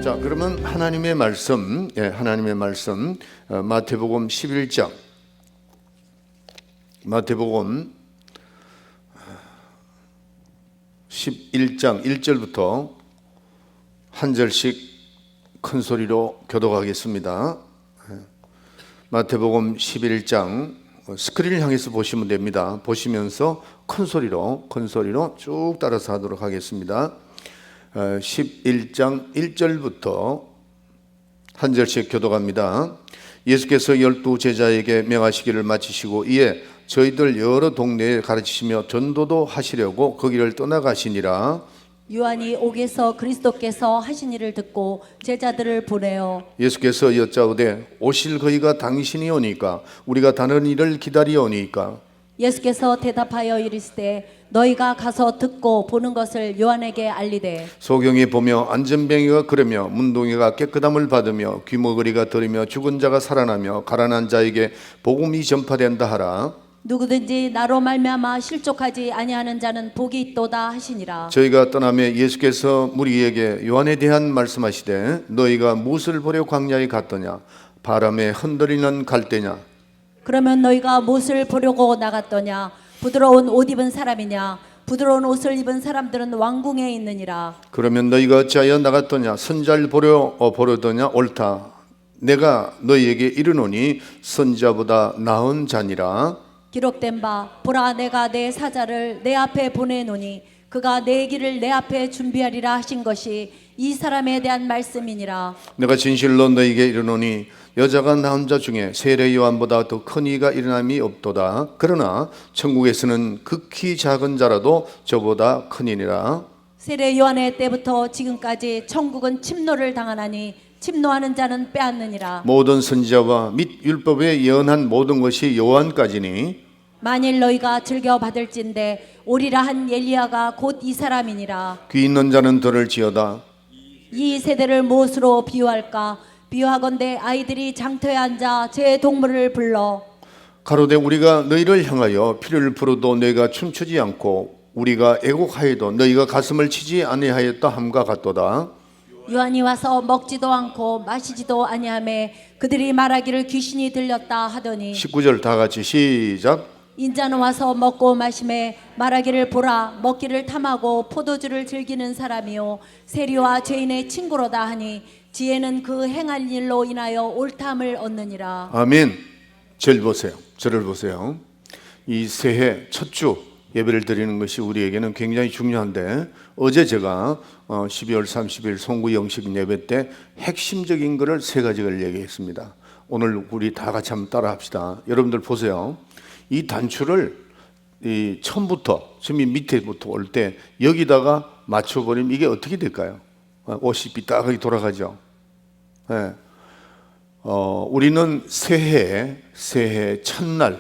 자, 그러면 하나님의 말씀, 하나님의 말씀, 마태복음 11장, 마태복음 11장 1절부터 한 절씩 큰 소리로 교독하겠습니다. 마태복음 11장 스크린을 향해서 보시면 됩니다. 보시면서 큰 소리로 쭉 따라서 하도록 하겠습니다. 11장 1절부터 한 절씩 교독합니다. 예수께서 12 제자에게 명하시기를 마치시고 이에 저희들 여러 동네에 가르치시며 전도도 하시려고 거기를 떠나가시니라. 요한이 옥에서 그리스도께서 하신 일을 듣고 제자들을 보내어 예수께서 여짜오되 오실 거기가 당신이 오니까 우리가 다른 일을 기다리오니까. 예수께서 대답하여 이르시되 너희가 가서 듣고 보는 것을 요한에게 알리되 소경이 보며 안전뱅이가 그르며 문둥이가 깨끗함을 받으며 귀머거리가 들으며 죽은 자가 살아나며 가난한 자에게 복음이 전파된다 하라. 누구든지 나로 말미암아 실족하지 아니하는 자는 복이 있도다 하시니라. 저희가 떠나며 예수께서 무리에게 요한에 대한 말씀하시되 너희가 무엇을 보려 광야에 갔더냐? 바람에 흔들리는 갈대냐? 그러면 너희가 무엇을 보려고 나갔더냐? 부드러운 옷 입은 사람이냐? 부드러운 옷을 입은 사람들은 왕궁에 있느니라. 그러면 너희가 어찌하여 나갔더냐? 선자를 보려더냐? 옳다. 내가 너희에게 이르노니 선자보다 나은 자니라. 기록된 바 보라 내가 내 사자를 내 앞에 보내노니 그가 내 길을 내 앞에 준비하리라 하신 것이 이 사람에 대한 말씀이니라. 내가 진실로 너희에게 이르노니 여자가 낳은 자 중에 세례 요한보다 더 큰 이가 일어남이 없도다. 그러나 천국에서는 극히 작은 자라도 저보다 크니라. 세례 요한의 때부터 지금까지 천국은 침노를 당하나니 침노하는 자는 빼앗느니라. 모든 선지자와 및 율법에 예언한 모든 것이 요한까지니 만일 너희가 즐겨 받을진대 오리라 한 엘리야가 곧 이 사람이니라. 귀 있는 자는 들을지어다. 이 세대를 무엇으로 비유할까? 비유하건대 아이들이 장터에 앉아 제 동물을 불러 가로되 우리가 너희를 향하여 피를 불어도 너희가 춤추지 않고 우리가 애곡하여도 너희가 가슴을 치지 아니하였다 함과 같도다. 요한이 와서 먹지도 않고 마시지도 아니하매 그들이 말하기를 귀신이 들렸다 하더니 19절 다 같이 시작. 인자는 와서 먹고 마시매 말하기를 보라 먹기를 탐하고 포도주를 즐기는 사람이요 세리와 죄인의 친구로다 하니 지혜는 그 행한 일로 인하여 옳담을 얻느니라. 아멘. 저를 보세요. 이 새해 첫 주 예배를 드리는 것이 우리에게는 굉장히 중요한데 어제 제가 12월 30일 송구 영식 예배 때 핵심적인 것을 세 가지를 얘기했습니다. 오늘 우리 다 같이 한번 따라 합시다. 여러분들 보세요. 이 단추를 처음부터 지금 밑에부터 올 때 여기다가 맞춰버리면 이게 어떻게 될까요? 옷이 삐딱하게 돌아가죠. 네. 우리는 새해 첫날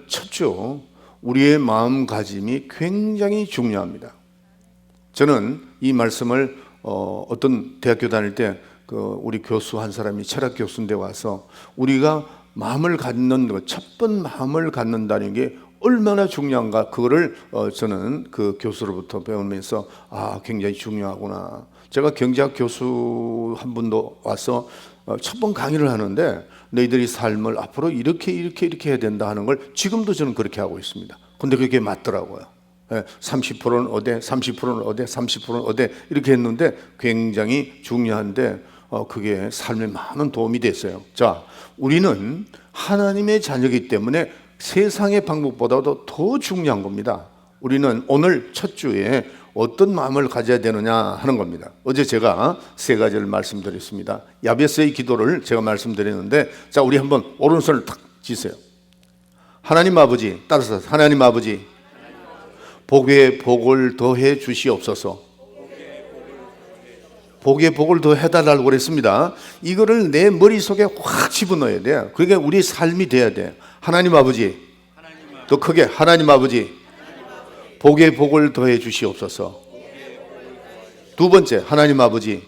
첫 주 우리의 마음가짐이 굉장히 중요합니다. 저는 이 말씀을 어떤 대학교 다닐 때 우리 교수 한 사람이 철학 교수인데 와서 우리가 마음을 갖는 것, 첫 번 마음을 갖는다는 게 얼마나 중요한가 그거를 저는 그 교수로부터 배우면서 굉장히 중요하구나. 제가 경제학 교수 한 분도 와서 첫 번 강의를 하는데 너희들이 삶을 앞으로 이렇게 해야 된다 하는 걸 지금도 저는 그렇게 하고 있습니다. 근데 그게 맞더라고요. 30%는 어디, 30%는 어디, 30%는 어디 이렇게 했는데 굉장히 중요한데 그게 삶에 많은 도움이 됐어요. 자, 우리는 하나님의 자녀이기 때문에 세상의 방법보다도 더 중요한 겁니다. 우리는 오늘 첫 주에 어떤 마음을 가져야 되느냐 하는 겁니다. 어제 제가 세 가지를 말씀드렸습니다. 야베스의 기도를 제가 말씀드렸는데 자, 우리 한번 오른손을 탁 쥐세요. 하나님 아버지, 따라서 하나님 아버지, 복에 복을 더해 주시옵소서. 복에 복을 더 해달라고 그랬습니다. 이거를 내 머릿속에 확 집어넣어야 돼요. 그게 우리 삶이 돼야 돼요. 하나님 아버지, 더 크게 하나님 아버지, 복에 복을 더해 주시옵소서. 두 번째, 하나님 아버지,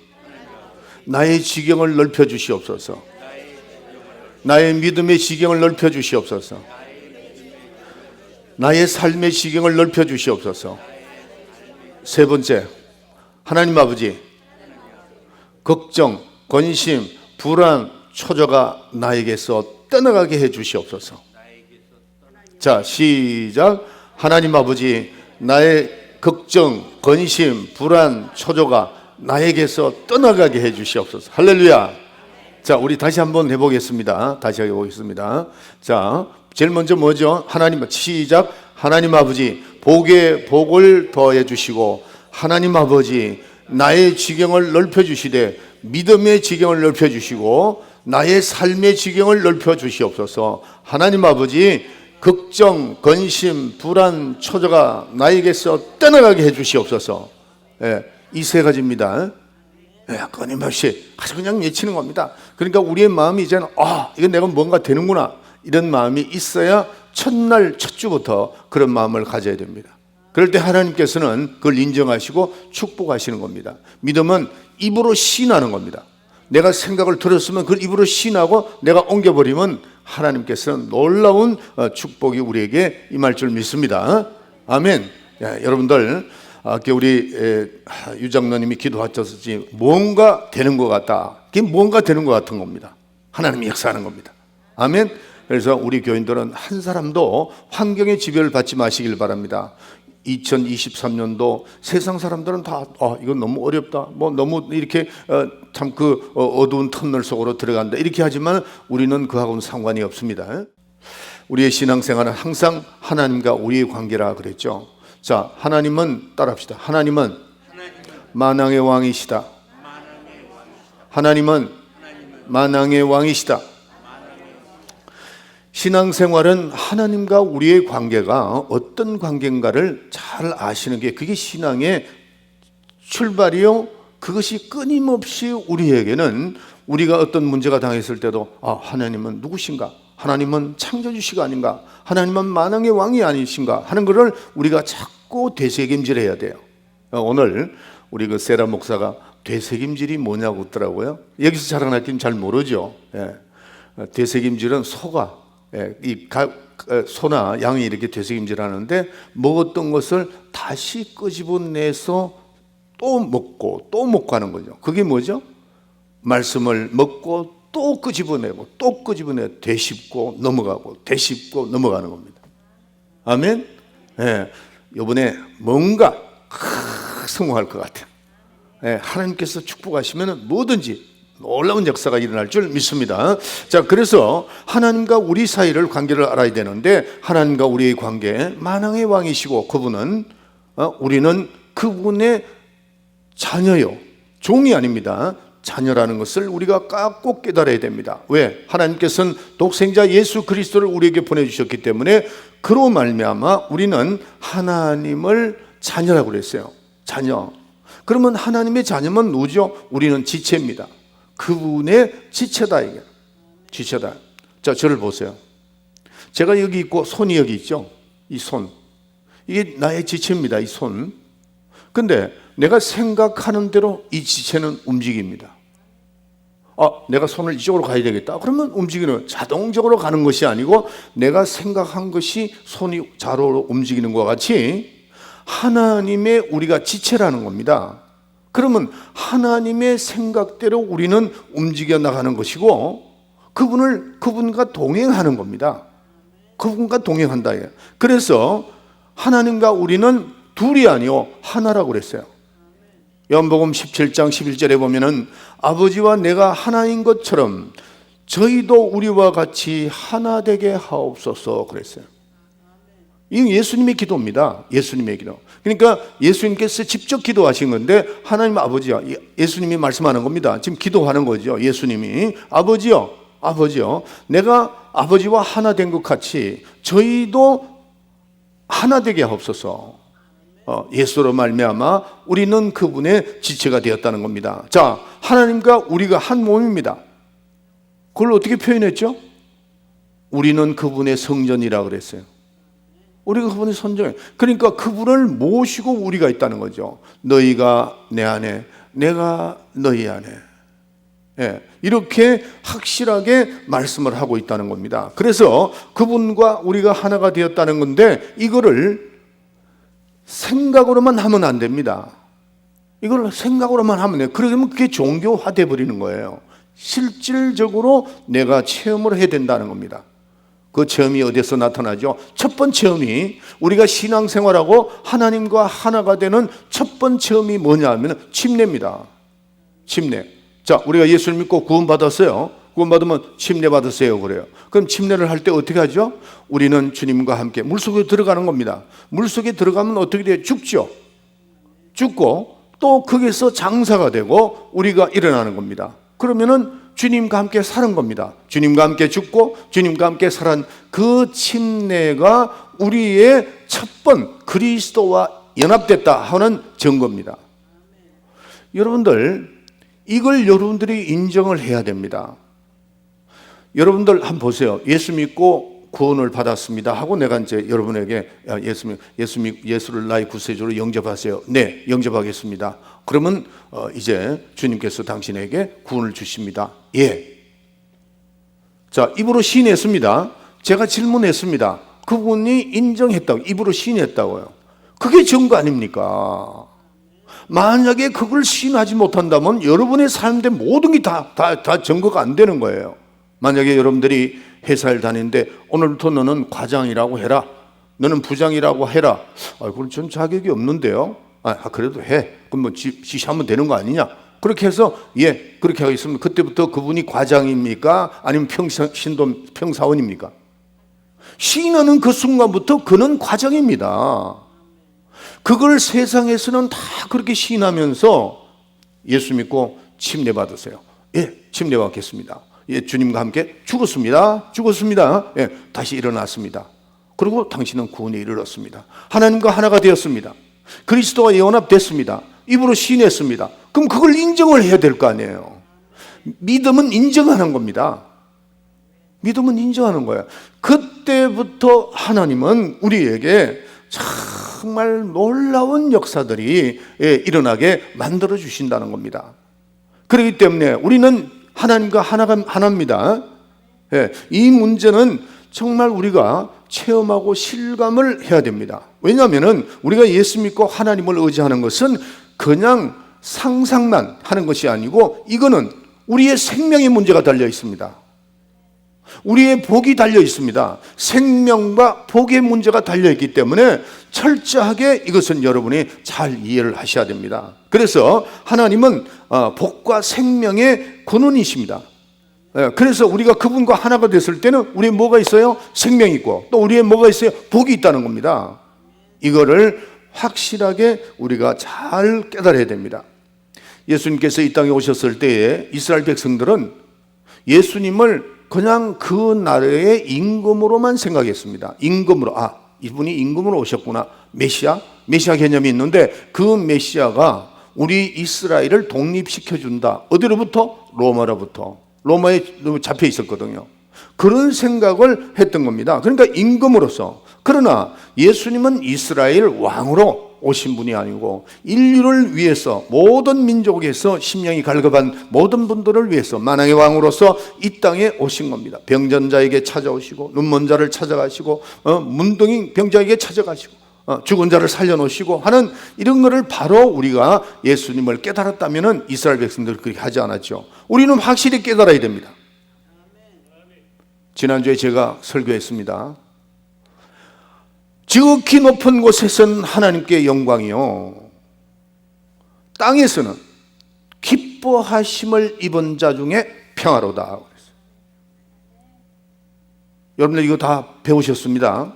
나의 지경을 넓혀 주시옵소서. 나의 믿음의 지경을 넓혀 주시옵소서. 나의 삶의 지경을 넓혀 주시옵소서. 세 번째, 하나님 아버지, 걱정, 근심, 불안, 초조가 나에게서 떠나가게 해 주시옵소서. 자, 시작. 하나님 아버지, 나의 걱정, 근심, 불안, 초조가 나에게서 떠나가게 해 주시옵소서. 할렐루야. 자, 우리 다시 한번 해보겠습니다. 다시 해보겠습니다. 자, 제일 먼저 뭐죠? 하나님, 시작. 하나님 아버지, 복에 복을 더해 주시고, 하나님 아버지, 나의 지경을 넓혀 주시되 믿음의 지경을 넓혀 주시고 나의 삶의 지경을 넓혀 주시옵소서. 하나님 아버지, 걱정, 근심, 불안, 초조가 나에게서 떠나가게 해 주시옵소서. 예, 이 세 가지입니다. 예, 끊임없이 그냥 외치는 겁니다. 그러니까 우리의 마음이 이제는 이건 내가 뭔가 되는구나, 이런 마음이 있어야 첫날 첫 주부터 그런 마음을 가져야 됩니다. 그럴 때 하나님께서는 그걸 인정하시고 축복하시는 겁니다. 믿음은 입으로 시인하는 겁니다. 내가 생각을 들었으면 그걸 입으로 시인하고 내가 옮겨버리면 하나님께서는 놀라운 축복이 우리에게 임할 줄 믿습니다. 아멘. 여러분들, 아까 우리 유장로님이 기도하셨지, 뭔가 되는 것 같다. 그게 뭔가 되는 것 같은 겁니다. 하나님이 역사하는 겁니다. 아멘. 그래서 우리 교인들은 한 사람도 환경의 지배를 받지 마시길 바랍니다. 2023년도 세상 사람들은 다 이건 너무 어렵다, 뭐 너무 이렇게 참 그 어두운 터널 속으로 들어간다, 이렇게 하지만 우리는 그하고는 상관이 없습니다. 우리의 신앙생활은 항상 하나님과 우리의 관계라 그랬죠. 자, 하나님은 따라합시다. 하나님은 만왕의 왕이시다. 하나님은 만왕의 왕이시다. 신앙생활은 하나님과 우리의 관계가 어떤 관계인가를 잘 아시는 게, 그게 신앙의 출발이요. 그것이 끊임없이 우리에게는, 우리가 어떤 문제가 당했을 때도 하나님은 누구신가? 하나님은 창조주시가 아닌가? 하나님은 만왕의 왕이 아니신가? 하는 것을 우리가 자꾸 되새김질해야 돼요. 오늘 우리 그 세라 목사가 되새김질이 뭐냐고 묻더라고요. 여기서 자랑할긴 잘 모르죠. 되새김질은 소가, 소나 양이 이렇게 되새김질하는데 먹었던 것을 다시 끄집어내서 또 먹고 또 먹고 하는 거죠. 그게 뭐죠? 말씀을 먹고 또 끄집어내고 또 끄집어내고 되씹고 넘어가고 되씹고 넘어가는 겁니다. 아멘. 이번에 뭔가 성공할 것 같아요. 하나님께서 축복하시면 뭐든지 놀라운 역사가 일어날 줄 믿습니다. 자, 그래서 하나님과 우리 사이를 관계를 알아야 되는데, 하나님과 우리의 관계, 만왕의 왕이시고 그분은 우리는 그분의 자녀요, 종이 아닙니다. 자녀라는 것을 우리가 꼭 깨달아야 됩니다. 왜? 하나님께서는 독생자 예수 그리스도를 우리에게 보내주셨기 때문에, 그로 말미암아 우리는 하나님을 자녀라고 그랬어요. 자녀. 그러면 하나님의 자녀면 누구죠? 우리는 지체입니다. 그분의 지체다, 이게 지체다. 자, 저를 보세요. 제가 여기 있고 손이 여기 있죠. 이 손, 이게 나의 지체입니다. 이 손. 근데 내가 생각하는 대로 이 지체는 움직입니다. 내가 손을 이쪽으로 가야 되겠다, 그러면 움직이는, 자동적으로 가는 것이 아니고 내가 생각한 것이 손이 자로 움직이는 것과 같이 하나님의 우리가 지체라는 겁니다. 그러면 하나님의 생각대로 우리는 움직여 나가는 것이고, 그분과 동행하는 겁니다. 그분과 동행한다. 그래서 하나님과 우리는 둘이 아니요 하나라고 그랬어요. 요한복음 17장 11절에 보면은 아버지와 내가 하나인 것처럼 저희도 우리와 같이 하나 되게 하옵소서 그랬어요. 이 예수님의 기도입니다. 예수님의 기도. 그러니까 예수님께서 직접 기도하신 건데, 하나님 아버지요, 예수님이 말씀하는 겁니다. 지금 기도하는 거죠. 예수님이 아버지요, 내가 아버지와 하나 된 것 같이 저희도 하나 되게 하옵소서. 예수로 말미암아 우리는 그분의 지체가 되었다는 겁니다. 자, 하나님과 우리가 한 몸입니다. 그걸 어떻게 표현했죠? 우리는 그분의 성전이라 그랬어요. 우리가 그분의 선정이에요. 그러니까 그분을 모시고 우리가 있다는 거죠. 너희가 내 안에, 내가 너희 안에. 이렇게 확실하게 말씀을 하고 있다는 겁니다. 그래서 그분과 우리가 하나가 되었다는 건데, 이거를 생각으로만 하면 안 됩니다. 이걸 생각으로만 하면 돼요. 그러면 그게 종교화돼 버리는 거예요. 실질적으로 내가 체험을 해야 된다는 겁니다. 그 체험이 어디서 나타나죠? 첫 번째 체험이, 우리가 신앙생활하고 하나님과 하나가 되는 첫 번째 체험이 뭐냐 하면 침례입니다. 침례. 자, 우리가 예수를 믿고 구원받았어요. 구원받으면 침례 받으세요 그래요. 그럼 침례를 할 때 어떻게 하죠? 우리는 주님과 함께 물속에 들어가는 겁니다. 물속에 들어가면 어떻게 돼요? 죽죠. 죽고 또 거기서 장사가 되고 우리가 일어나는 겁니다. 그러면은 주님과 함께 사는 겁니다. 주님과 함께 죽고 주님과 함께 살은 그 침례가 우리의 첫 번 그리스도와 연합됐다 하는 증거입니다. 여러분들, 이걸 여러분들이 인정을 해야 됩니다. 여러분들 한번 보세요. 예수 믿고 구원을 받았습니다 하고 내가 이제 여러분에게 예수를 나의 구세주로 영접하세요. 네, 영접하겠습니다. 그러면 이제 주님께서 당신에게 구원을 주십니다. 예. 자, 입으로 시인했습니다. 제가 질문했습니다. 그분이 인정했다고, 입으로 시인했다고요. 그게 증거 아닙니까? 만약에 그걸 시인하지 못한다면 여러분의 삶의 모든 게 다 증거가 안 되는 거예요. 만약에 여러분들이 회사를 다니는데 오늘부터 너는 과장이라고 해라, 너는 부장이라고 해라. 그건 전 자격이 없는데요. 그래도 해. 그럼 뭐 지시하면 되는 거 아니냐? 그렇게 해서 예, 그렇게 하겠습니다. 그때부터 그분이 과장입니까? 아니면 평사원입니까? 시인하는 그 순간부터 그는 과장입니다. 그걸 세상에서는 다 그렇게 시인하면서 예수 믿고 침례 받으세요. 예, 침례 받겠습니다. 예, 주님과 함께 죽었습니다. 예, 다시 일어났습니다. 그리고 당신은 구원에 이르렀습니다. 하나님과 하나가 되었습니다. 그리스도와 연합됐습니다. 입으로 시인했습니다. 그럼 그걸 인정을 해야 될 거 아니에요. 믿음은 인정하는 겁니다. 믿음은 인정하는 거예요. 그때부터 하나님은 우리에게 정말 놀라운 역사들이 일어나게 만들어 주신다는 겁니다. 그렇기 때문에 우리는 하나님과 하나입니다. 이 문제는 정말 우리가 체험하고 실감을 해야 됩니다. 왜냐하면 우리가 예수 믿고 하나님을 의지하는 것은 그냥 상상만 하는 것이 아니고 이거는 우리의 생명의 문제가 달려 있습니다. 우리의 복이 달려 있습니다. 생명과 복의 문제가 달려 있기 때문에 철저하게 이것은 여러분이 잘 이해를 하셔야 됩니다. 그래서 하나님은 복과 생명의 근원이십니다. 그래서 우리가 그분과 하나가 됐을 때는 우리의 뭐가 있어요? 생명이 있고 또 우리의 뭐가 있어요? 복이 있다는 겁니다. 이거를 확실하게 우리가 잘 깨달아야 됩니다. 예수님께서 이 땅에 오셨을 때에 이스라엘 백성들은 예수님을 그냥 그 나라의 임금으로만 생각했습니다. 임금으로, 이분이 임금으로 오셨구나. 메시아 개념이 있는데 그 메시아가 우리 이스라엘을 독립시켜준다. 어디로부터? 로마로부터. 로마에 잡혀 있었거든요. 그런 생각을 했던 겁니다. 그러니까 임금으로서. 그러나 예수님은 이스라엘 왕으로 오신 분이 아니고 인류를 위해서 모든 민족에서 심령이 갈급한 모든 분들을 위해서 만왕의 왕으로서 이 땅에 오신 겁니다. 병전자에게 찾아오시고 눈먼 자를 찾아가시고 문둥이 병자에게 찾아가시고 죽은 자를 살려놓으시고 하는 이런 거를 바로 우리가 예수님을 깨달았다면 이스라엘 백성들이 그렇게 하지 않았죠. 우리는 확실히 깨달아야 됩니다. 지난주에 제가 설교했습니다. 지극히 높은 곳에서는 하나님께 영광이요 땅에서는 기뻐하심을 입은 자 중에 평화로다. 여러분들 이거 다 배우셨습니다.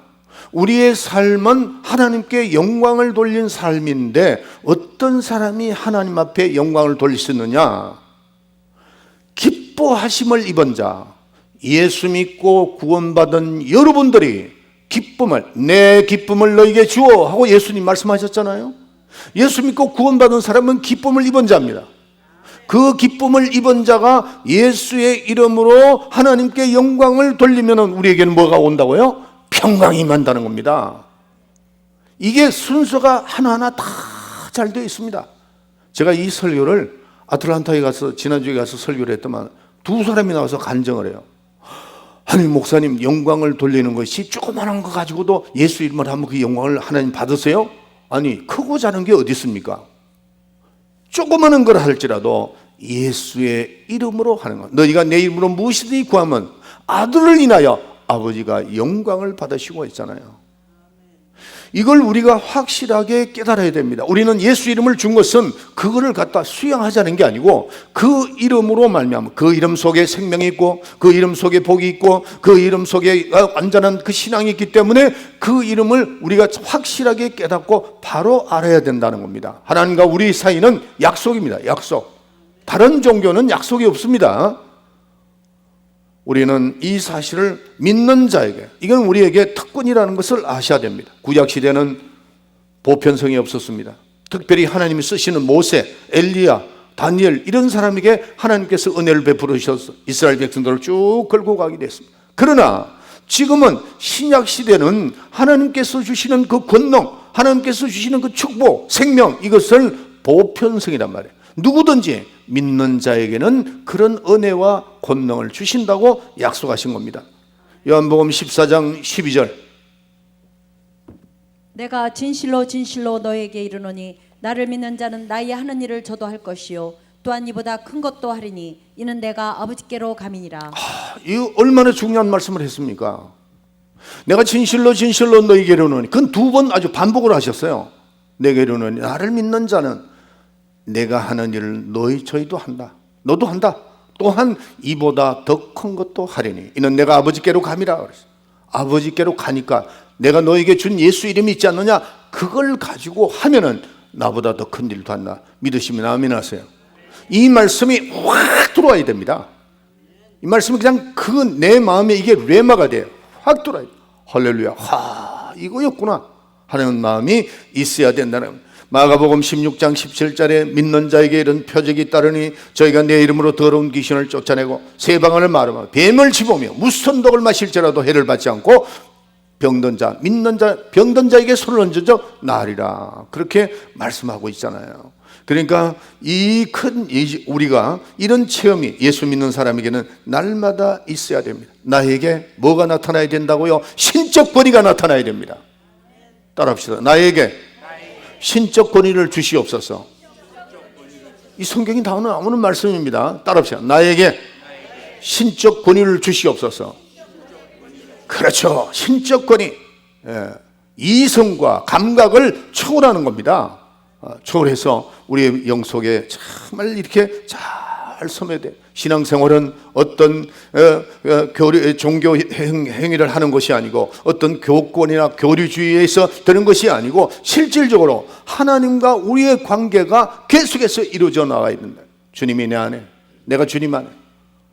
우리의 삶은 하나님께 영광을 돌린 삶인데 어떤 사람이 하나님 앞에 영광을 돌릴 수 있느냐? 기뻐하심을 입은 자, 예수 믿고 구원받은 여러분들이 내 기쁨을 너에게 주어 하고 예수님 말씀하셨잖아요. 예수 믿고 구원받은 사람은 기쁨을 입은 자입니다. 그 기쁨을 입은 자가 예수의 이름으로 하나님께 영광을 돌리면 우리에게는 뭐가 온다고요? 평강이 임한다는 겁니다. 이게 순서가 하나하나 다 잘 되어 있습니다. 제가 이 설교를 아틀란타에 가서 지난주에 가서 설교를 했더만 두 사람이 나와서 간증을 해요. 아니 목사님, 영광을 돌리는 것이 조그마한 거 가지고도 예수 이름을 하면 그 영광을 하나님 받으세요? 아니 크고 작은 게 어디 있습니까? 조그마한 걸 할지라도 예수의 이름으로 하는 것. 너희가 내 이름으로 무엇이든지 구하면 아들을 인하여 아버지가 영광을 받으시고 있잖아요. 이걸 우리가 확실하게 깨달아야 됩니다. 우리는 예수 이름을 준 것은 그거를 갖다 수양하자는 게 아니고 그 이름으로 말미암아 그 이름 속에 생명이 있고 그 이름 속에 복이 있고 그 이름 속에 완전한 그 신앙이 있기 때문에 그 이름을 우리가 확실하게 깨닫고 바로 알아야 된다는 겁니다. 하나님과 우리 사이는 약속입니다. 약속. 다른 종교는 약속이 없습니다. 우리는 이 사실을 믿는 자에게, 이건 우리에게 특권이라는 것을 아셔야 됩니다. 구약시대는 보편성이 없었습니다. 특별히 하나님이 쓰시는 모세, 엘리야, 다니엘 이런 사람에게 하나님께서 은혜를 베풀으셔서 이스라엘 백성들을 쭉 끌고 가게 됐습니다. 그러나 지금은 신약시대는 하나님께서 주시는 그 권능, 하나님께서 주시는 그 축복, 생명, 이것을 보편성이란 말이에요. 누구든지 믿는 자에게는 그런 은혜와 권능을 주신다고 약속하신 겁니다. 요한복음 14장 12절. 내가 진실로 진실로 너에게 이르노니 나를 믿는 자는 나의 하는 일을 저도 할 것이요 또한 이보다 큰 것도 하리니 이는 내가 아버지께로 감이니라. 이거 얼마나 중요한 말씀을 했습니까? 내가 진실로 진실로 너에게 이르노니, 그건 두 번 아주 반복을 하셨어요. 내게 이르노니 나를 믿는 자는 내가 하는 일을 저희도 한다. 너도 한다. 또한 이보다 더 큰 것도 하리니 이는 내가 아버지께로 감이라 그랬어요. 아버지께로 가니까 내가 너에게 준 예수 이름이 있지 않느냐, 그걸 가지고 하면은 나보다 더 큰 일도 한다. 믿으시면 아멘하세요. 이 말씀이 확 들어와야 됩니다. 이 말씀이 그냥 내 마음에 이게 레마가 돼요. 확 들어와야 돼요. 할렐루야. 이거였구나 하는 마음이 있어야 된다는 겁니다. 마가복음 16장 17절에 믿는 자에게 이런 표적이 따르니 저희가 내 이름으로 더러운 귀신을 쫓아내고 새 방언을 말하며 뱀을 집으며 무슨 독을 마실지라도 해를 받지 않고 병든 자, 믿는 자, 병든 자에게 손을 얹어줘 나으리라. 그렇게 말씀하고 있잖아요. 그러니까 우리가 이런 체험이 예수 믿는 사람에게는 날마다 있어야 됩니다. 나에게 뭐가 나타나야 된다고요? 신적 권위가 나타나야 됩니다. 따라합시다. 나에게 신적 권위를 주시옵소서. 이 성경이 나오는 말씀입니다. 따라합시다. 나에게 신적 권위를 주시옵소서. 그렇죠. 신적 권위. 이성과 감각을 초월하는 겁니다. 초월해서 우리의 영 속에 정말 이렇게 잘 섬에돼. 신앙생활은 어떤 종교 행위를 하는 것이 아니고 어떤 교권이나 교류주의에서 되는 것이 아니고 실질적으로 하나님과 우리의 관계가 계속해서 이루어져 나가야 된다. 주님이 내 안에, 내가 주님 안에,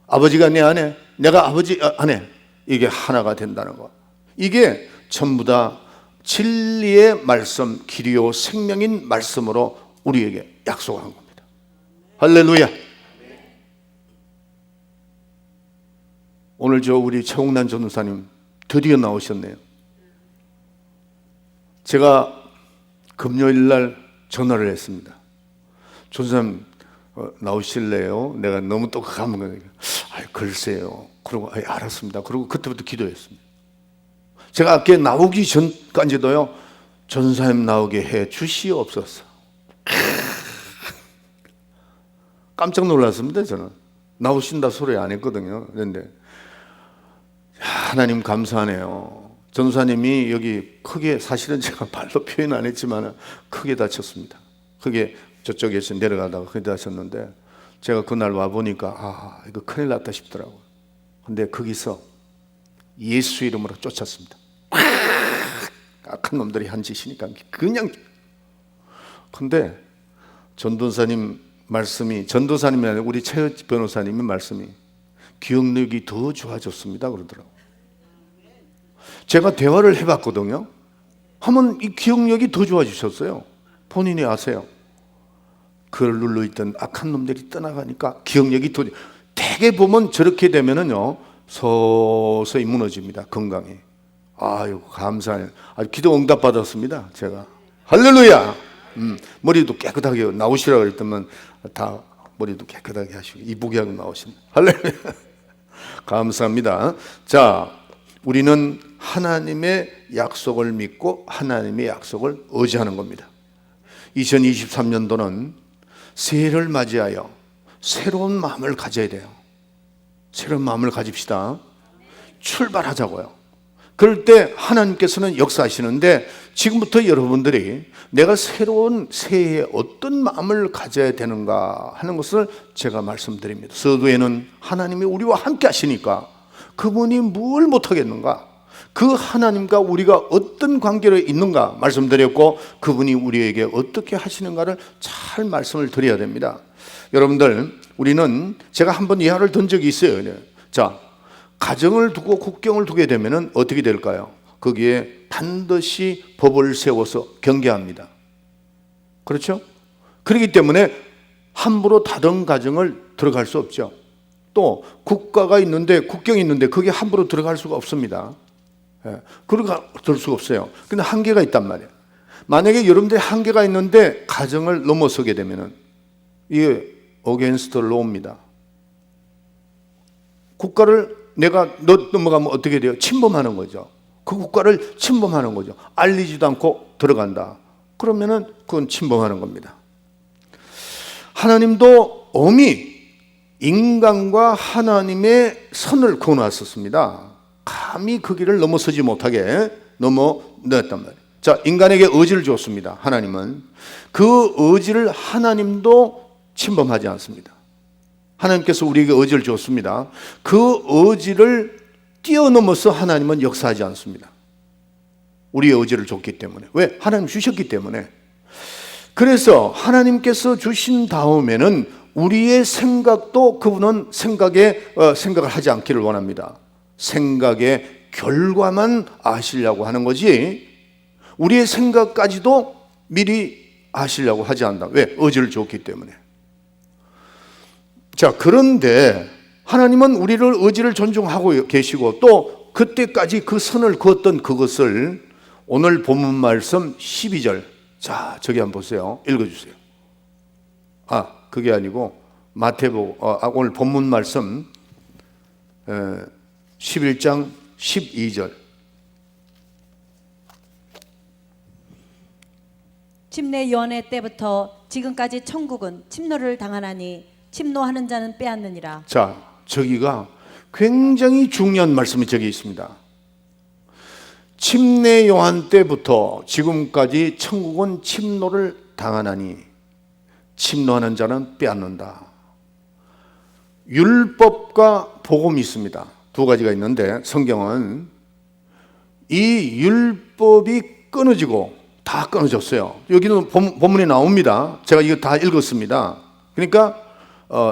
아버지가 내 안에, 내가 아버지 안에, 이게 하나가 된다는 것. 이게 전부 다 진리의 말씀, 길이요 생명인 말씀으로 우리에게 약속한 겁니다. 할렐루야. 오늘 우리 최홍란 전도사님 드디어 나오셨네요. 제가 금요일 날 전화를 했습니다. 전도사님 나오실래요? 내가 너무 똑똑한 거예요. 글쎄요. 그러고 알았습니다. 그리고 그때부터 기도했습니다. 제가 아까 나오기 전까지도요, 전도사님 나오게 해 주시옵소서. 깜짝 놀랐습니다. 저는 나오신다 소리 안 했거든요. 그런데 하나님 감사하네요. 전도사님이 여기 크게, 사실은 제가 말로 표현 안 했지만 크게 다쳤습니다. 크게 저쪽에서 내려가다가 크게 다쳤는데 제가 그날 와보니까 이거 큰일 났다 싶더라고요. 근데 거기서 예수 이름으로 쫓았습니다. 악한 놈들이 한 짓이니까 그냥. 근데 전도사님 말씀이, 전도사님이 아니라 우리 최 변호사님의 말씀이 기억력이 더 좋아졌습니다 그러더라고요. 제가 대화를 해봤거든요. 하면 이 기억력이 더 좋아지셨어요. 본인이 아세요. 그걸 눌러있던 악한 놈들이 떠나가니까 기억력이 더, 대개 보면 저렇게 되면은요 서서히 무너집니다. 건강이. 아유 감사해요. 기도 응답 받았습니다. 제가. 할렐루야. 머리도 깨끗하게 나오시라고 그랬더만 다 머리도 깨끗하게 하시고 이쁘게 하고 나오십니다. 할렐루야. 감사합니다. 자, 우리는 하나님의 약속을 믿고 하나님의 약속을 의지하는 겁니다. 2023년도는 새해를 맞이하여 새로운 마음을 가져야 돼요. 새로운 마음을 가집시다. 출발하자고요. 그럴 때 하나님께서는 역사하시는데 지금부터 여러분들이 내가 새로운 새해에 어떤 마음을 가져야 되는가 하는 것을 제가 말씀드립니다. 서두에는 하나님이 우리와 함께 하시니까 그분이 뭘 못하겠는가, 그 하나님과 우리가 어떤 관계로 있는가 말씀드렸고, 그분이 우리에게 어떻게 하시는가를 잘 말씀을 드려야 됩니다. 여러분들, 우리는 제가 한번 예화를 든 적이 있어요. 자, 가정을 두고 국경을 두게 되면 어떻게 될까요? 거기에 반드시 법을 세워서 경계합니다. 그렇죠? 그렇기 때문에 함부로 다른 가정을 들어갈 수 없죠. 또 국가가 있는데, 국경이 있는데 거기에 함부로 들어갈 수가 없습니다. 들어갈 수가 없어요. 근데 한계가 있단 말이에요. 만약에 여러분들이 한계가 있는데 가정을 넘어서게 되면 이게 against law입니다. 국가를 내가 넘어가면 어떻게 돼요? 침범하는 거죠. 그 국가를 침범하는 거죠. 알리지도 않고 들어간다. 그러면은 그건 침범하는 겁니다. 하나님도 엄히 인간과 하나님의 선을 그어놨었습니다. 감히 그 길을 넘어서지 못하게 넘어냈단 말이에요. 자, 인간에게 의지를 줬습니다. 하나님은 그 의지를 하나님도 침범하지 않습니다. 하나님께서 우리에게 의지를 줬습니다. 그 의지를 뛰어넘어서 하나님은 역사하지 않습니다. 우리의 의지를 줬기 때문에. 왜? 하나님 주셨기 때문에. 그래서 하나님께서 주신 다음에는 우리의 생각도 그분은 생각을 하지 않기를 원합니다. 생각의 결과만 아시려고 하는 거지 우리의 생각까지도 미리 아시려고 하지 않는다. 왜? 의지를 줬기 때문에. 자, 그런데 하나님은 우리를 의지를 존중하고 계시고 또 그때까지 그 선을 그었던 그것을 오늘 본문 말씀 12절, 자, 저기 한번 보세요. 읽어주세요. 그게 아니고 마태복음, 오늘 본문 말씀 11장 12절. 침례 요한의 때부터 지금까지 천국은 침노를 당하나니 침노하는 자는 빼앗느니라. 자, 저기가 굉장히 중요한 말씀이 저기 있습니다. 침례 요한 때부터 지금까지 천국은 침노를 당하나니 침노하는 자는 빼앗는다. 율법과 복음이 있습니다. 두 가지가 있는데 성경은 이 율법이 끊어지고 다 끊어졌어요. 여기는 본문에 나옵니다. 제가 이거 다 읽었습니다. 그러니까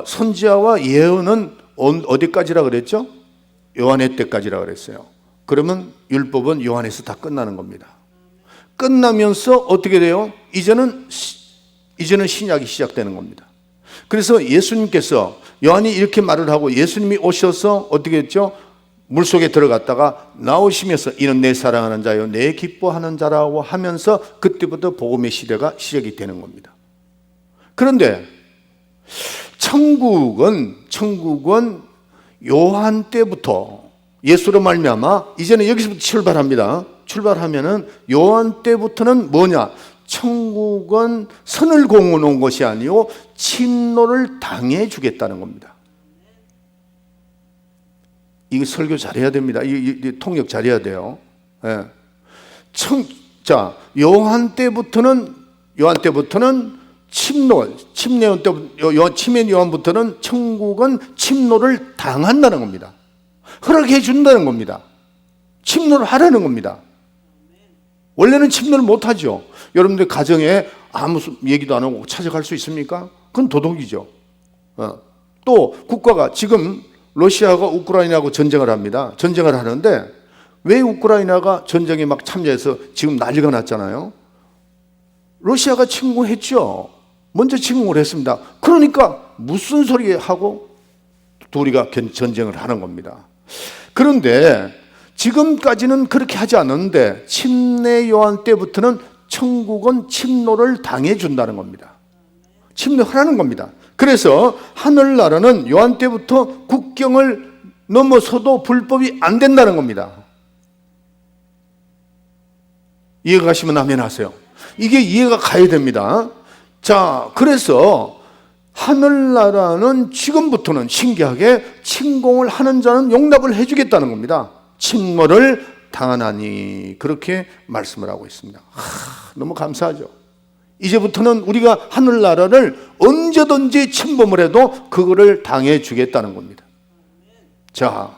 선지자와 예언은 어디까지라 그랬죠? 요한의 때까지라 그랬어요. 그러면 율법은 요한에서 다 끝나는 겁니다. 끝나면서 어떻게 돼요? 이제는 신약이 시작되는 겁니다. 그래서 예수님께서 요한이 이렇게 말을 하고 예수님이 오셔서 어떻게 했죠? 물속에 들어갔다가 나오시면서 이는 내 사랑하는 자요 내 기뻐하는 자라고 하면서 그때부터 복음의 시대가 시작이 되는 겁니다. 그런데 천국은 요한 때부터 예수로 말미암아 이제는 여기서부터 출발합니다. 출발하면은 요한 때부터는 뭐냐? 천국은 선을 공해 놓은 것이 아니요 침노를 당해 주겠다는 겁니다. 이거 설교 잘해야 됩니다. 이 통역 잘해야 돼요. 예. 자, 요한 때부터는 침례 요한부터는 천국은 침노를 당한다는 겁니다. 허락해 준다는 겁니다. 침노를 하라는 겁니다. 원래는 침노를 못하죠. 여러분들 가정에 아무 얘기도 안 하고 찾아갈 수 있습니까? 그건 도둑이죠. 또 국가가 지금 러시아가 우크라이나하고 전쟁을 합니다. 전쟁을 하는데 왜 우크라이나가 전쟁에 막 참여해서 지금 난리가 났잖아요. 러시아가 침공했죠. 먼저 침공을 했습니다. 그러니까 무슨 소리 하고 둘이가 전쟁을 하는 겁니다. 그런데 지금까지는 그렇게 하지 않았는데 침례 요한 때부터는 천국은 침노를 당해준다는 겁니다. 침노하라는 겁니다. 그래서 하늘나라는 요한 때부터 국경을 넘어서도 불법이 안 된다는 겁니다. 이해가 가시면 아멘 하세요. 이게 이해가 가야 됩니다. 자, 그래서 하늘나라는 지금부터는 신기하게 침공을 하는 자는 용납을 해주겠다는 겁니다. 침노를 당하나니 그렇게 말씀을 하고 있습니다. 너무 감사하죠. 이제부터는 우리가 하늘나라를 언제든지 침범을 해도 그거를 당해 주겠다는 겁니다. 자,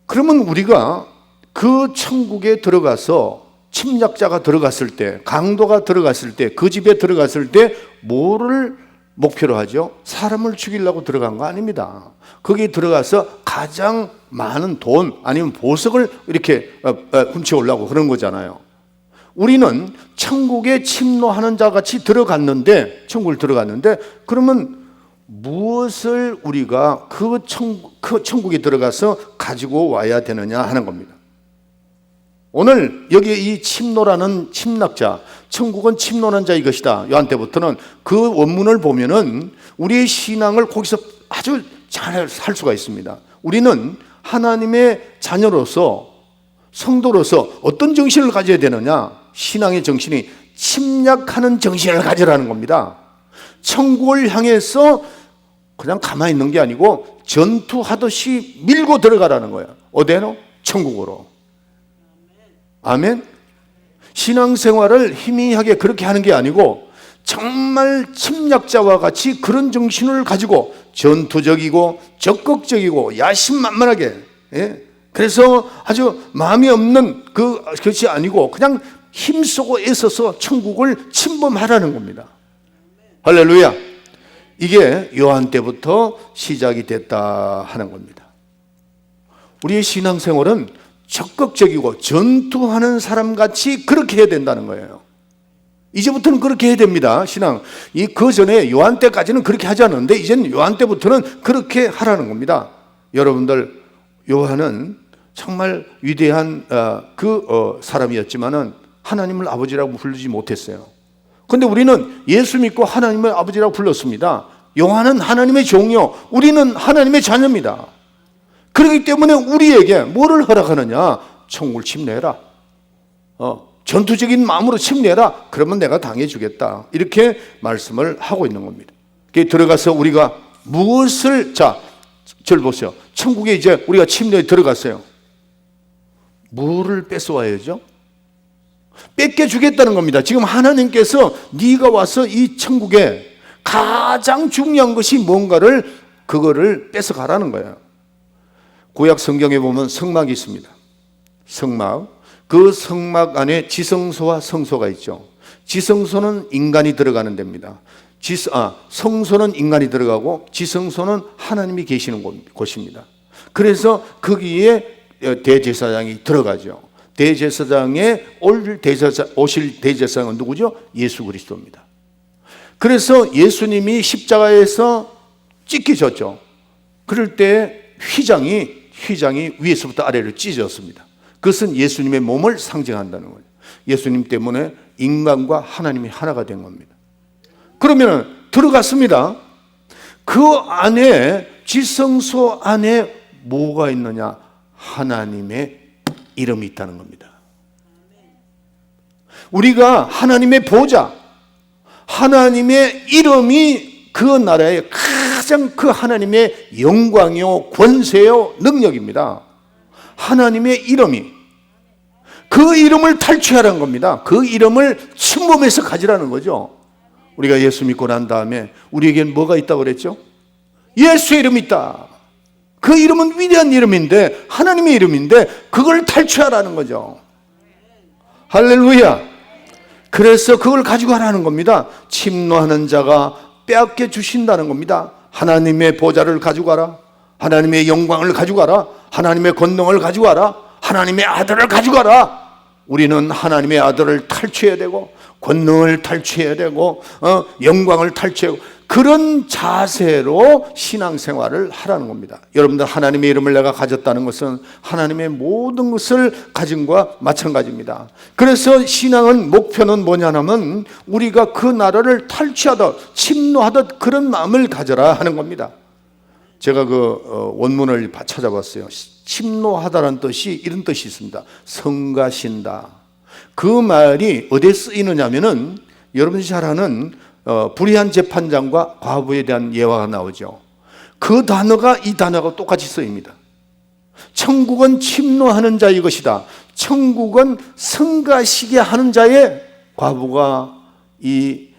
그러면 우리가 그 천국에 들어가서 침략자가 들어갔을 때, 강도가 들어갔을 때, 그 집에 들어갔을 때 뭐를 목표로 하죠? 사람을 죽이려고 들어간 거 아닙니다. 거기에 들어가서 가장 많은 돈 아니면 보석을 이렇게 훔쳐오려고 그런 거잖아요. 우리는 천국에 침노하는 자 같이 들어갔는데, 천국을 들어갔는데, 그러면 무엇을 우리가 그 천국에 들어가서 가지고 와야 되느냐 하는 겁니다. 오늘 여기에 이 침노라는 침략자, 천국은 침노하는 자의 것이다. 요한때부터는 그 원문을 보면은 우리의 신앙을 거기서 아주 잘 살 수가 있습니다. 우리는 하나님의 자녀로서, 성도로서 어떤 정신을 가져야 되느냐? 신앙의 정신이 침략하는 정신을 가지라는 겁니다. 천국을 향해서 그냥 가만히 있는 게 아니고 전투하듯이 밀고 들어가라는 거예요. 어디로? 천국으로. 아멘. 신앙생활을 희미하게 그렇게 하는 게 아니고 정말 침략자와 같이 그런 정신을 가지고 전투적이고 적극적이고 야심만만하게, 그래서 아주 마음이 없는 그것이 아니고 그냥 힘쓰고 애써서 천국을 침범하라는 겁니다. 할렐루야. 이게 요한 때부터 시작이 됐다 하는 겁니다. 우리의 신앙생활은 적극적이고 전투하는 사람같이 그렇게 해야 된다는 거예요. 이제부터는 그렇게 해야 됩니다. 신앙. 그 전에 요한 때까지는 그렇게 하지 않았는데 이제는 요한 때부터는 그렇게 하라는 겁니다. 여러분들, 요한은 정말 위대한 사람이었지만은 하나님을 아버지라고 부르지 못했어요. 그런데 우리는 예수 믿고 하나님을 아버지라고 불렀습니다. 요한은 하나님의 종이요, 우리는 하나님의 자녀입니다. 그렇기 때문에 우리에게 뭐를 허락하느냐? 천국을 침례해라. 전투적인 마음으로 침례해라. 그러면 내가 당해주겠다. 이렇게 말씀을 하고 있는 겁니다. 들어가서 우리가 무엇을, 저를 보세요. 천국에 이제 우리가 침례에 들어갔어요. 뭐를 뺏어와야죠? 뺏겨주겠다는 겁니다. 지금 하나님께서 네가 와서 이 천국에 가장 중요한 것이 뭔가를, 그거를 뺏어가라는 거예요. 구약 성경에 보면 성막이 있습니다. 성막. 그 성막 안에 지성소와 성소가 있죠. 지성소는 인간이 들어가는 데입니다. 성소는 인간이 들어가고 지성소는 하나님이 계시는 곳입니다. 그래서 거기에 대제사장이 들어가죠. 대제사장에 오실 대제사장은 누구죠? 예수 그리스도입니다. 그래서 예수님이 십자가에서 찢기셨죠. 그럴 때 휘장이 위에서부터 아래로 찢어졌습니다. 그것은 예수님의 몸을 상징한다는 거예요. 예수님 때문에 인간과 하나님이 하나가 된 겁니다. 그러면 들어갔습니다. 그 안에, 지성소 안에 뭐가 있느냐? 하나님의 이름이 있다는 겁니다. 우리가 하나님의 보좌, 하나님의 이름이 그 나라의 가장 그 하나님의 영광이요, 권세요, 능력입니다. 하나님의 이름이, 그 이름을 탈취하라는 겁니다. 그 이름을 침범해서 가지라는 거죠. 우리가 예수 믿고 난 다음에 우리에겐 뭐가 있다고 그랬죠? 예수의 이름이 있다. 그 이름은 위대한 이름인데, 하나님의 이름인데 그걸 탈취하라는 거죠. 할렐루야. 그래서 그걸 가지고 하라는 겁니다. 침노하는 자가 빼앗겨 주신다는 겁니다. 하나님의 보좌를 가지고 가라. 하나님의 영광을 가지고 가라. 하나님의 권능을 가지고 가라. 하나님의 아들을 가지고 가라. 우리는 하나님의 아들을 탈취해야 되고, 권능을 탈취해야 되고, 영광을 탈취하고, 그런 자세로 신앙생활을 하라는 겁니다. 여러분들, 하나님의 이름을 내가 가졌다는 것은 하나님의 모든 것을 가진 것과 마찬가지입니다. 그래서 신앙은 목표는 뭐냐면 우리가 그 나라를 탈취하듯 침노하듯 그런 마음을 가져라 하는 겁니다. 제가 원문을 찾아봤어요. 침노하다라는 뜻이 이런 뜻이 있습니다. 성가신다. 그 말이 어디에 쓰이느냐면은 여러분이 잘 아는 불의한 재판장과 과부에 대한 예화가 나오죠. 그 단어가 이 단어가 똑같이 쓰입니다. 천국은 침노하는 자의 것이다. 천국은 성가시게 하는 자의, 과부가 이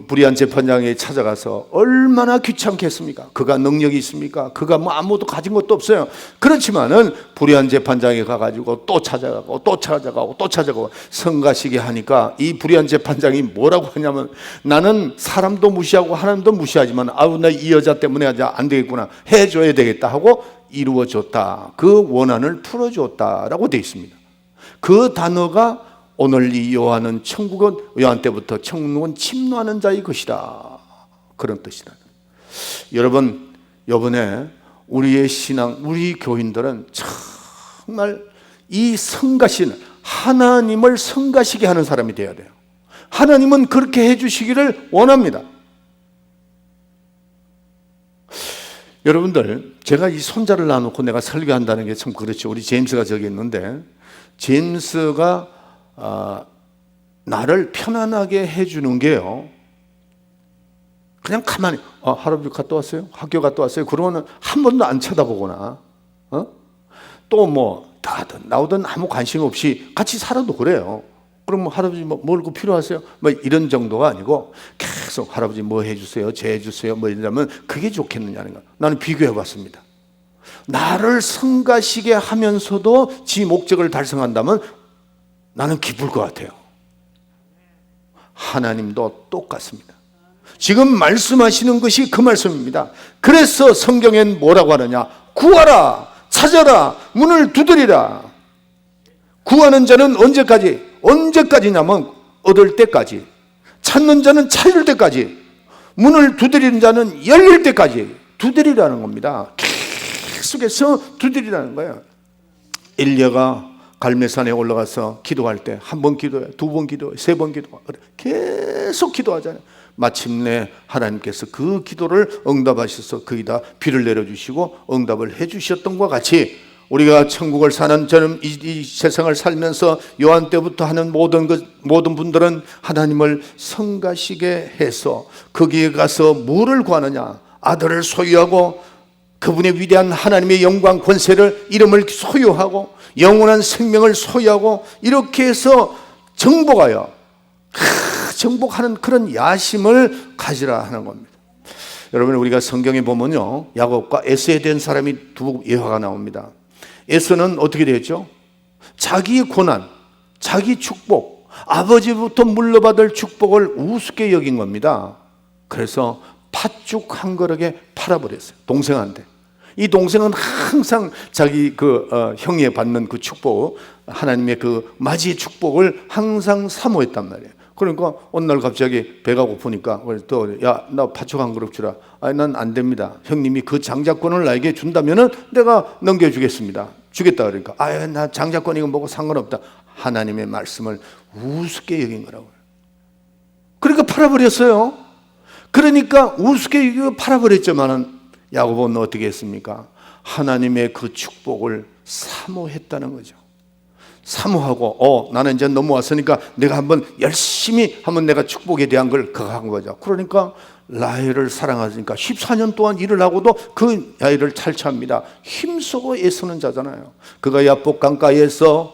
불의한 재판장에 찾아가서 얼마나 귀찮겠습니까? 그가 능력이 있습니까? 그가 뭐 아무것도 가진 것도 없어요. 그렇지만은 불의한 재판장에 가가지고 또 찾아가고 또 찾아가고 또 찾아가고 성가시게 하니까 이 불의한 재판장이 뭐라고 하냐면, 나는 사람도 무시하고 하나님도 무시하지만 아우 나 이 여자 때문에 안 되겠구나, 해줘야 되겠다 하고 이루어줬다. 그 원한을 풀어줬다라고 되어 있습니다. 그 단어가 오늘 이 요한은 천국은, 요한 때부터 천국은 침노하는 자의 것이다, 그런 뜻이다. 여러분, 이번에 우리의 신앙, 우리 교인들은 정말 이 성가신 하나님을 성가시게 하는 사람이 되어야 돼요. 하나님은 그렇게 해주시기를 원합니다. 여러분들, 제가 이 손자를 놔놓고 내가 설교한다는 게 참 그렇죠. 우리 제임스가 저기 있는데, 제임스가 나를 편안하게 해주는 게요, 그냥 가만히 할아버지 갔다 왔어요? 학교 갔다 왔어요? 그러면 한 번도 안 쳐다보거나 또 뭐 나오든 아무 관심 없이 같이 살아도 그래요. 그럼 뭐 할아버지 뭘 필요하세요? 뭐 이런 정도가 아니고 계속 할아버지 뭐 해주세요, 쟤 해주세요, 뭐 이러면 그게 좋겠느냐는 거야. 나는 비교해봤습니다. 나를 성가시게 하면서도 지 목적을 달성한다면 나는 기쁠 것 같아요. 하나님도 똑같습니다. 지금 말씀하시는 것이 그 말씀입니다. 그래서 성경엔 뭐라고 하느냐? 구하라, 찾아라, 문을 두드리라. 구하는 자는 언제까지냐면 얻을 때까지, 찾는 자는 찾을 때까지, 문을 두드리는 자는 열릴 때까지 두드리라는 겁니다. 계속해서 두드리라는 거예요. 엘리야가 갈멜산에 올라가서 기도할 때 한 번 기도해, 두 번 기도해, 세 번 기도해, 계속 기도하잖아요. 마침내 하나님께서 그 기도를 응답하셔서 거기다 비를 내려주시고 응답을 해주셨던 것과 같이, 우리가 천국을 사는, 저는 이 세상을 살면서 요한 때부터 하는 모든 분들은 하나님을 성가시게 해서 거기에 가서 뭐를 구하느냐? 아들을 소유하고 그분의 위대한 하나님의 영광, 권세를, 이름을 소유하고 영원한 생명을 소유하고, 이렇게 해서 정복하여 정복하는 그런 야심을 가지라 하는 겁니다. 여러분, 우리가 성경에 보면요, 야곱과 에서에 대한 사람이 두 예화가 나옵니다. 에서는 어떻게 되었죠? 자기의 고난, 자기 축복, 아버지부터 물려받을 축복을 우습게 여긴 겁니다. 그래서 팥죽 한 그릇에 팔아버렸어요, 동생한테. 이 동생은 항상 자기 형이 받는 그 축복, 하나님의 그 맞이의 축복을 항상 사모했단 말이에요. 그러니까 어느 날 갑자기 배가 고프니까 야, 나 팥죽 한 그릇 주라. 아니, 난 안 됩니다. 형님이 그 장자권을 나에게 준다면은 내가 넘겨주겠습니다. 주겠다. 그러니까 나 장자권 이거 뭐고 상관없다. 하나님의 말씀을 우습게 여긴 거라고요. 그러니까 팔아버렸어요. 그러니까 우습게 팔아버렸지만은 야곱은 어떻게 했습니까? 하나님의 그 축복을 사모했다는 거죠. 사모하고 나는 이제 넘어왔으니까 내가 한번 열심히 한번 내가 축복에 대한 걸 그거 한 거죠. 그러니까 라헬을 사랑하니까 14년 동안 일을 하고도 그 라헬을 탈취합니다. 힘쓰고 애쓰는 자잖아요. 그가 야복 강가에서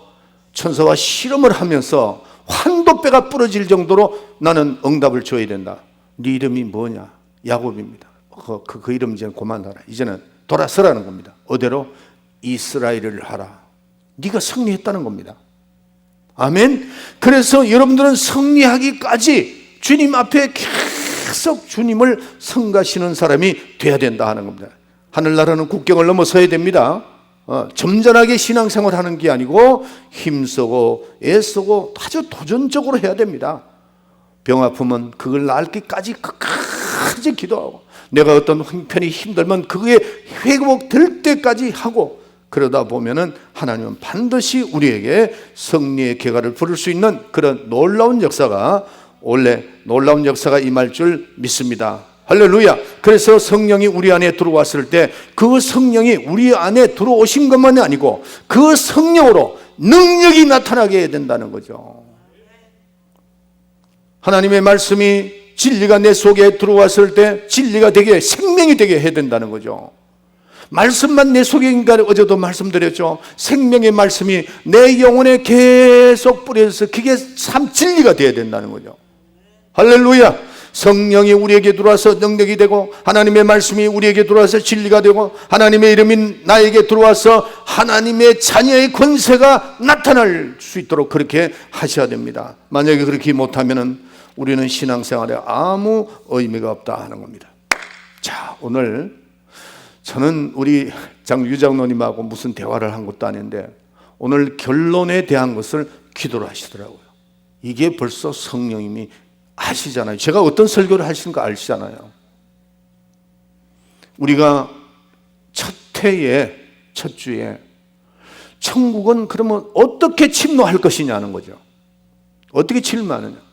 천사와 실험을 하면서 환도뼈가 부러질 정도로 나는 응답을 줘야 된다. 네 이름이 뭐냐? 야곱입니다. 그 이름 이제는 그만하라. 이제는 돌아서라는 겁니다. 어디로? 이스라엘을 하라. 네가 승리했다는 겁니다. 아멘. 그래서 여러분들은 승리하기까지 주님 앞에 계속 주님을 성가시는 사람이 돼야 된다 하는 겁니다. 하늘나라는 국경을 넘어서야 됩니다. 점잖하게 신앙생활하는 게 아니고 힘쓰고 애쓰고 아주 도전적으로 해야 됩니다. 병 아프면 그걸 낫기까지 끝까지 기도하고, 내가 어떤 형편이 힘들면 그게 회복될 때까지 하고, 그러다 보면은 하나님은 반드시 우리에게 승리의 계가를 부를 수 있는 그런 놀라운 역사가, 원래 놀라운 역사가 임할 줄 믿습니다. 할렐루야. 그래서 성령이 우리 안에 들어왔을 때 그 성령이 우리 안에 들어오신 것만이 아니고 그 성령으로 능력이 나타나게 해야 된다는 거죠. 하나님의 말씀이 진리가 내 속에 들어왔을 때 진리가 되게 생명이 되게 해야 된다는 거죠. 말씀만 내 속에 있는가 어제도 말씀드렸죠. 생명의 말씀이 내 영혼에 계속 뿌려져서 그게 참 진리가 되어야 된다는 거죠. 할렐루야. 성령이 우리에게 들어와서 능력이 되고 하나님의 말씀이 우리에게 들어와서 진리가 되고 하나님의 이름이 나에게 들어와서 하나님의 자녀의 권세가 나타날 수 있도록 그렇게 하셔야 됩니다. 만약에 그렇게 못하면 우리는 신앙생활에 아무 의미가 없다 하는 겁니다. 자, 오늘 저는 우리 유장로님하고 무슨 대화를 한 것도 아닌데 오늘 결론에 대한 것을 기도를 하시더라고요. 이게 벌써 성령님이 아시잖아요. 제가 어떤 설교를 하시는 거 아시잖아요. 우리가 첫 해에, 첫 주에 천국은 그러면 어떻게 침노할 것이냐는 거죠. 어떻게 침노하느냐.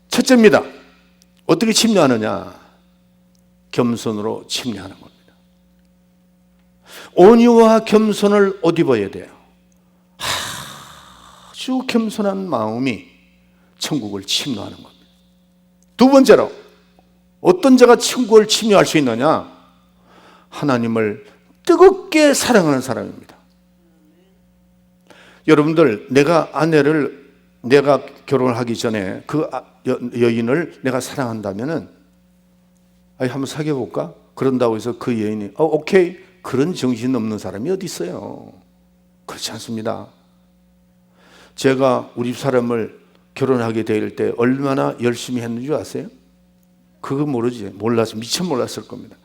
첫째입니다. 어떻게 침노하느냐. 겸손으로 침노하는 겁니다. 온유와 겸손을 옷 입어야 돼요. 아주 겸손한 마음이 천국을 침노하는 겁니다. 두 번째로 어떤 자가 천국을 침노할 수 있느냐? 하나님을 뜨겁게 사랑하는 사람입니다. 여러분들, 내가 결혼을 하기 전에 그 여인을 내가 사랑한다면은 한번 사귀어 볼까? 그런다고 해서 그 여인이 오케이, 그런 정신 없는 사람이 어디 있어요? 그렇지 않습니다. 제가 우리 사람을 결혼하게 될 때 얼마나 열심히 했는 줄 아세요? 그거 모르지. 몰라서 미처 몰랐을 겁니다.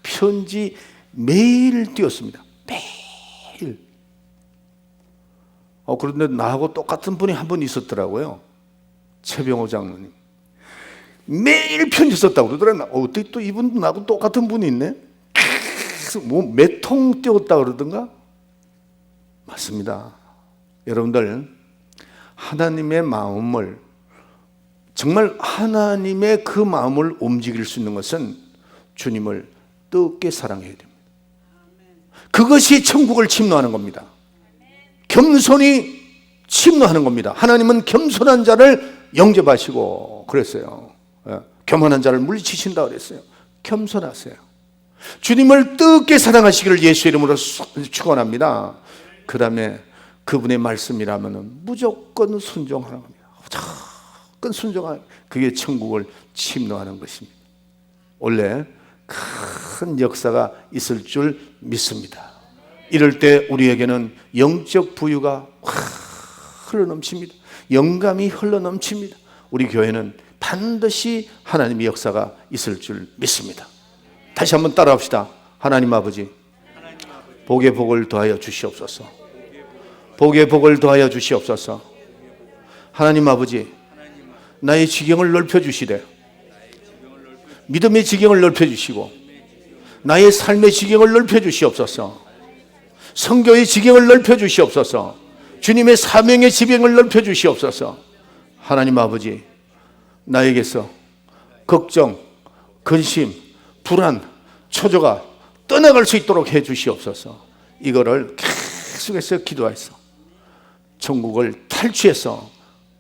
편지 매일 띄웠습니다. 매일. 그런데 나하고 똑같은 분이 한 분 있었더라고요. 최병호 장로님. 매일 편지 썼다고 그러더라고요. 어떻게 또 이분도 나하고 똑같은 분이 있네? 뭐 몇 통 띄웠다 그러던가? 맞습니다. 여러분들, 하나님의 마음을, 정말 하나님의 그 마음을 움직일 수 있는 것은 주님을 뜨겁게 사랑해야 됩니다. 그것이 천국을 침노하는 겁니다. 겸손히 침노하는 겁니다. 하나님은 겸손한 자를 영접하시고 그랬어요. 교만한 자를 물리치신다 그랬어요. 겸손하세요. 주님을 뜨겁게 사랑하시기를 예수의 이름으로 축원합니다. 그 다음에 그분의 말씀이라면 무조건 순종하는 겁니다. 무조건 순종하는, 그게 천국을 침노하는 것입니다. 원래 큰 역사가 있을 줄 믿습니다. 이럴 때 우리에게는 영적 부유가 흘러넘칩니다. 영감이 흘러넘칩니다. 우리 교회는 반드시 하나님의 역사가 있을 줄 믿습니다. 다시 한번 따라합시다. 하나님 아버지, 복의 복을 더하여 주시옵소서. 복의 복을 더하여 주시옵소서. 하나님 아버지, 나의 지경을 넓혀주시되 믿음의 지경을 넓혀주시고 나의 삶의 지경을 넓혀주시옵소서. 성교의 지경을 넓혀주시옵소서. 주님의 사명의 지경을 넓혀주시옵소서. 하나님 아버지, 나에게서 걱정, 근심, 불안, 초조가 떠나갈 수 있도록 해주시옵소서. 이거를 계속해서 기도해서 천국을 탈취해서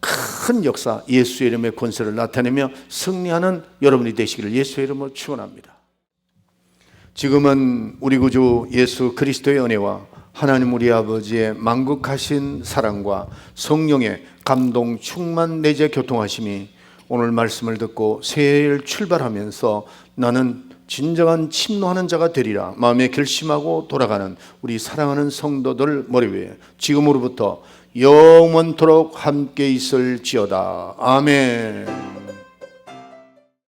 큰 역사, 예수의 이름의 권세를 나타내며 승리하는 여러분이 되시기를 예수의 이름으로 축원합니다. 지금은 우리 구주 예수 그리스도의 은혜와 하나님 우리 아버지의 만국하신 사랑과 성령의 감동 충만 내재 교통하심이 오늘 말씀을 듣고 새해를 출발하면서 나는 진정한 침노하는 자가 되리라 마음에 결심하고 돌아가는 우리 사랑하는 성도들 머리 위에 지금으로부터 영원토록 함께 있을지어다. 아멘.